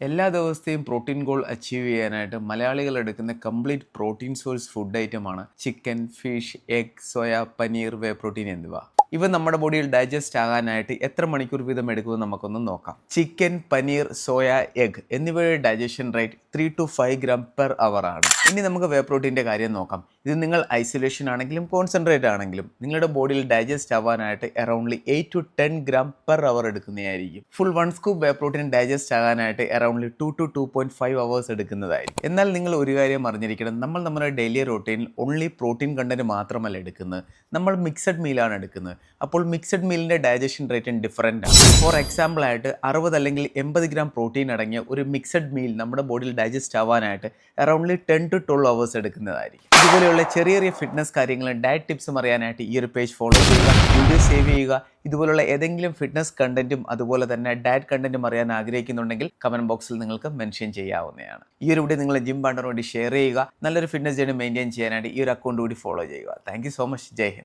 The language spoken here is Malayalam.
എല്ലാ ദിവസത്തെയും പ്രോട്ടീൻ ഗോൾ അച്ചീവ് ചെയ്യാനായിട്ട് മലയാളികൾ എടുക്കുന്ന കംപ്ലീറ്റ് പ്രോട്ടീൻ സോഴ്സ് ഫുഡ് ഐറ്റമാണ് chicken, fish, egg, soya, paneer, വേ പ്രോട്ടീൻ എന്നിവ. ഇവ നമ്മുടെ ബോഡിയിൽ ഡൈജസ്റ്റ് ആകാനായിട്ട് എത്ര മണിക്കൂർ വീതം എടുക്കുമെന്ന് നമുക്കൊന്ന് നോക്കാം. ചിക്കൻ, പനീർ, സോയ, എഗ് എന്നിവയുടെ digestion rate 3 to 5 gram per hour ആണ്. ഇനി നമുക്ക് വേ പ്രോട്ടീൻ്റെ കാര്യം നോക്കാം. ഇത് നിങ്ങൾ ഐസൊലേഷൻ ആണെങ്കിലും കോൺസെൻട്രേറ്റ് ആണെങ്കിലും നിങ്ങളുടെ ബോഡിയിൽ ഡൈജസ്റ്റ് ആവാനായിട്ട് അറൗണ്ട്ലി 8 to 10 gram per hour എടുക്കുന്നതായിരിക്കും. Full 1 scoop whey protein digest ആകാനായിട്ട് അറൗണ്ട്ലി 2 to 2.5 hours എടുക്കുന്നതായിരിക്കും. എന്നാൽ നിങ്ങൾ ഒരു കാര്യം അറിഞ്ഞിരിക്കണം, നമ്മൾ നമ്മുടെ ഡെയിലി റൊട്ടീനിൽ ഓൺലി പ്രോട്ടീൻ കണ്ടന്റ് മാത്രമല്ല എടുക്കുന്നത്, നമ്മൾ മിക്സഡ് മീലാണ് എടുക്കുന്നത്. അപ്പോൾ മിക്സഡ് മീലിൻ്റെ ഡൈജഷൻ റേറ്റും ഡിഫറൻ്റ് ആണ്. ഫോർ എക്സാമ്പിൾ ആയിട്ട് 60 അല്ലെങ്കിൽ 80 gram പ്രോട്ടീൻ അടങ്ങിയ ഒരു മിക്സഡ് മീൽ നമ്മുടെ ബോഡിയിൽ ഡൈജസ്റ്റ് ആവാനായിട്ട് അറൗണ്ട്ലി 10 to 12 hours എടുക്കുന്നതായിരിക്കും. ഇതുപോലെയുള്ള ചെറിയ ചെറിയ ഫിറ്റ്നസ് കാര്യങ്ങളും ഡയറ്റ് ടിപ്സും അറിയാനായിട്ട് ഈ ഒരു പേജ് ഫോളോ ചെയ്യുക, വീഡിയോ സേവ് ചെയ്യുക. ഇതുപോലുള്ള ഏതെങ്കിലും ഫിറ്റ്നസ് കണ്ടന്റും അതുപോലെ തന്നെ ഡയറ്റ് കണ്ടന്റും അറിയാൻ ആഗ്രഹിക്കുന്നുണ്ടെങ്കിൽ കമന്റ് ബോക്സിൽ നിങ്ങൾക്ക് മെൻഷൻ ചെയ്യാവുന്നതാണ്. ഈ ഒരു വീഡിയോ നിങ്ങൾ ജിം പാർട്ണർ വേണ്ടി ഷെയർ ചെയ്യുക. നല്ലൊരു ഫിറ്റ്നസ് ജേർണി മെയിൻറ്റെയിൻ ചെയ്യാനായിട്ട് ഈ ഒരു അക്കൗണ്ട് കൂടി ഫോളോ ചെയ്യുക. Thank you so much. Jai Hind.